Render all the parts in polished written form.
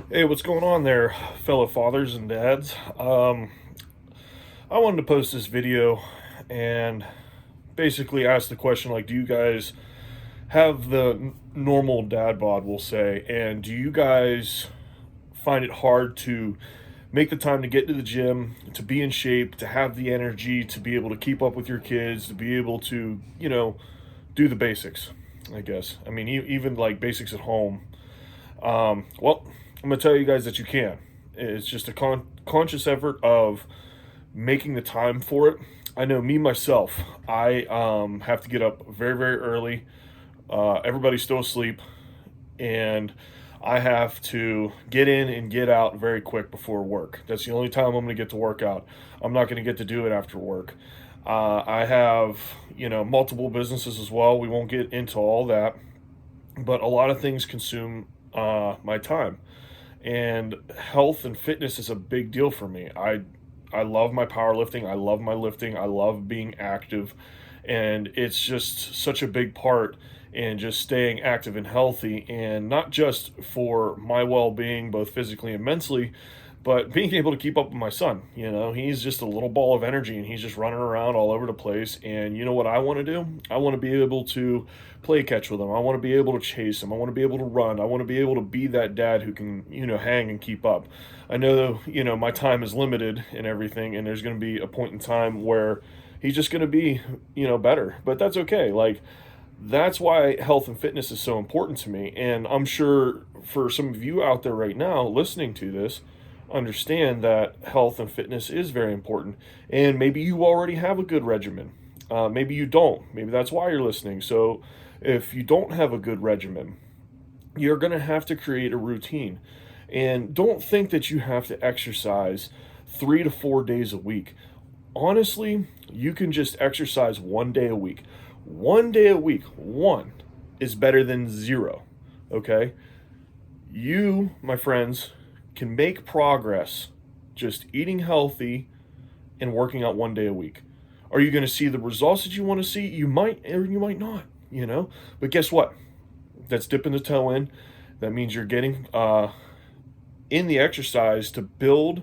Hey, what's going on there, fellow fathers and dads? I wanted to post this video and basically ask the question, like, do you guys have the normal dad bod, we'll say, and do you guys find it hard to make the time to get to the gym, to be in shape, to have the energy, to be able to keep up with your kids, to be able to, do the basics, I guess. I mean, even like basics at home. Well, I'm gonna tell you guys that you can. It's just a conscious effort of making the time for it. I know me myself. I have to get up very very early. Everybody's still asleep, and I have to get in and get out very quick before work. That's the only time I'm going to get to work out. I'm not going to get to do it after work. I have multiple businesses as well. We won't get into all that, but a lot of things consume my time, and health and fitness is a big deal for me. I love my powerlifting. I love my lifting. I love being active, and it's just such a big part in just staying active and healthy, and not just for my well-being, both physically and mentally, but being able to keep up with my son. He's just a little ball of energy and he's just running around all over the place. And you know what I want to do? I want to be able to play catch with him. I want to be able to chase him. I want to be able to run. I want to be able to be that dad who can, hang and keep up. I know, my time is limited and everything, and there's going to be a point in time where he's just going to be, better, but that's okay. Like, that's why health and fitness is so important to me. And I'm sure for some of you out there right now listening to this, understand that health and fitness is very important. And maybe you already have a good regimen. Maybe you don't. Maybe that's why you're listening. So if you don't have a good regimen, you're going to have to create a routine. And don't think that you have to exercise 3 to 4 days a week. Honestly, you can just exercise 1 day a week. 1 day a week, one, is better than zero. Okay? You, my friends, can make progress just eating healthy and working out 1 day a week. Are you going to see the results that you want to see? You might, or you might not. But guess what? That's dipping the toe in. That means you're getting in the exercise to build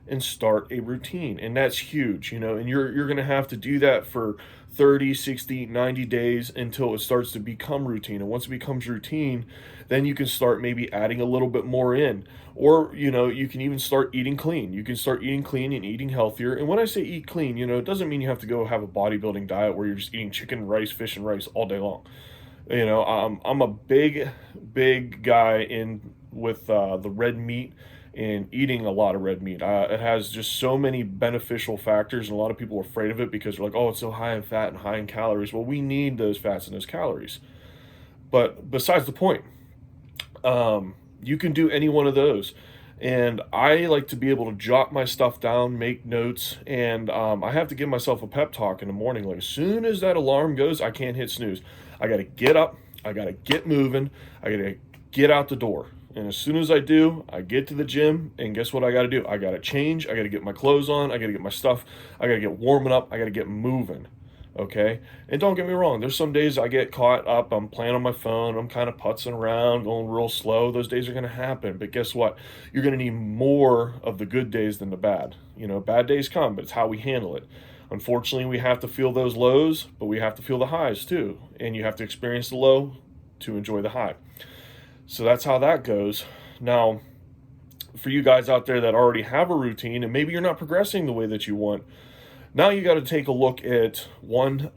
and start a routine. And that's huge, and you're going to have to do that for 30, 60, 90 days until it starts to become routine. And once it becomes routine, then you can start maybe adding a little bit more in. Or, you can even start eating clean. You can start eating clean and eating healthier. And when I say eat clean, it doesn't mean you have to go have a bodybuilding diet where you're just eating chicken, rice, fish, and rice all day long. I'm a big guy in with the red meat and eating a lot of red meat. It has just so many beneficial factors, and a lot of people are afraid of it because they're like, oh, it's so high in fat and high in calories. Well, we need those fats and those calories. But besides the point, you can do any one of those. And I like to be able to jot my stuff down, make notes, and I have to give myself a pep talk in the morning. Like, as soon as that alarm goes, I can't hit snooze. I got to get up, I got to get moving, I got to get out the door. And as soon as I do, I get to the gym, and guess what I got to do? I got to change, I got to get my clothes on, I got to get my stuff, I got to get warming up, I got to get moving. Okay? And don't get me wrong, there's some days I get caught up, I'm playing on my phone, I'm kind of putzing around, going real slow. Those days are going to happen. But guess what? You're going to need more of the good days than the bad. Bad days come, but it's how we handle it. Unfortunately, we have to feel those lows, but we have to feel the highs too. And you have to experience the low to enjoy the high. So that's how that goes. Now, for you guys out there that already have a routine and maybe you're not progressing the way that you want, now you got to take a look at one,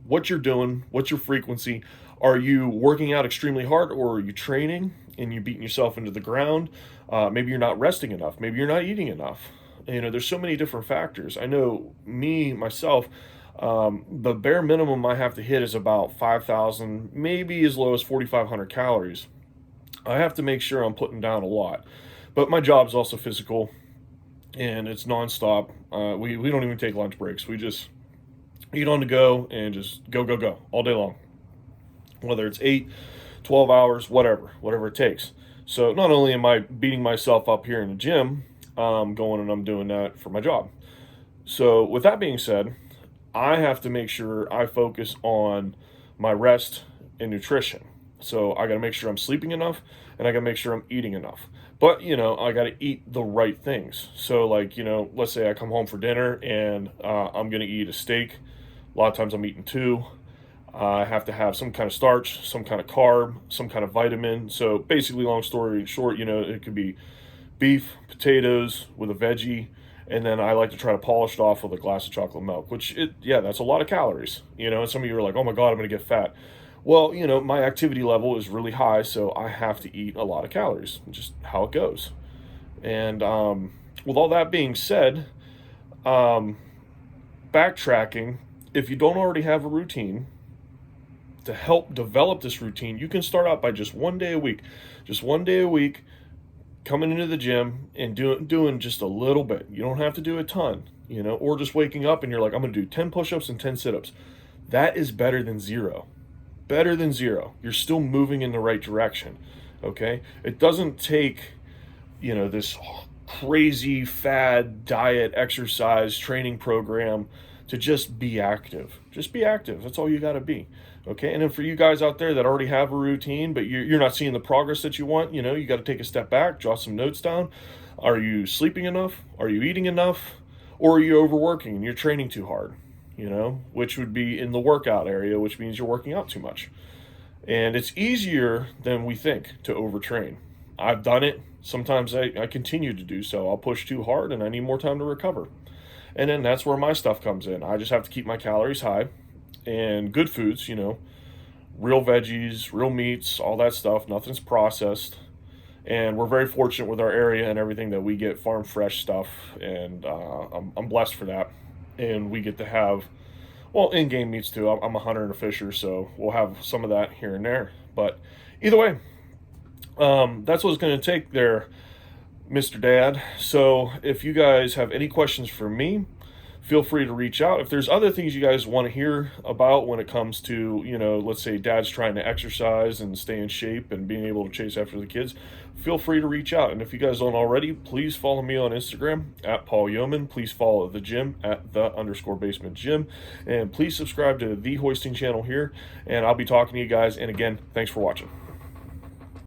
what you're doing, what's your frequency. Are you working out extremely hard, or are you training and you beating yourself into the ground? Maybe you're not resting enough. Maybe you're not eating enough. There's so many different factors. I know myself, the bare minimum I have to hit is about 5,000, maybe as low as 4,500 calories. I have to make sure I'm putting down a lot. But my job is also physical, and it's nonstop. We don't even take lunch breaks. We just eat on the go and just go all day long. Whether it's 8, 12 hours, whatever it takes. So not only am I beating myself up here in the gym, going and I'm doing that for my job. So with that being said, I have to make sure I focus on my rest and nutrition. So I got to make sure I'm sleeping enough, and I got to make sure I'm eating enough. But, I got to eat the right things. So, like, let's say I come home for dinner and I'm going to eat a steak. A lot of times I'm eating two. I have to have some kind of starch, some kind of carb, some kind of vitamin. So basically, long story short, it could be beef, potatoes with a veggie, and then I like to try to polish it off with a glass of chocolate milk, that's a lot of calories, and some of you are like, oh my God, I'm going to get fat. Well, my activity level is really high, so I have to eat a lot of calories, just how it goes. And with all that being said, um, backtracking, if you don't already have a routine, to help develop this routine, you can start out by just 1 day a week. Just 1 day a week, coming into the gym and doing just a little bit. You don't have to do a ton, or just waking up and you're like, I'm going to do 10 push-ups and 10 sit-ups. That is better than zero. Better than zero. You're still moving in the right direction, okay? It doesn't take, this crazy fad diet, exercise, training program to just be active. Just be active. That's all you got to be. Okay. And then for you guys out there that already have a routine, but you're not seeing the progress that you want, you got to take a step back, jot some notes down. Are you sleeping enough? Are you eating enough? Or are you overworking and you're training too hard? Which would be in the workout area, which means you're working out too much. And it's easier than we think to overtrain. I've done it. Sometimes I continue to do so. I'll push too hard and I need more time to recover. And then that's where my stuff comes in. I just have to keep my calories high and good foods, real veggies, real meats, all that stuff. Nothing's processed. And we're very fortunate with our area and everything that we get farm fresh stuff. And I'm blessed for that. And we get to have, well, in-game meats too. I'm a hunter and a fisher, so we'll have some of that here and there. But either way, that's what it's going to take there, Mr. Dad. So if you guys have any questions for me, feel free to reach out. If there's other things you guys want to hear about when it comes to, let's say dad's trying to exercise and stay in shape and being able to chase after the kids, feel free to reach out. And if you guys don't already, please follow me on Instagram at Paul Yeoman. Please follow the gym at _basement gym. And please subscribe to the Hoisting channel here. And I'll be talking to you guys. And again, thanks for watching.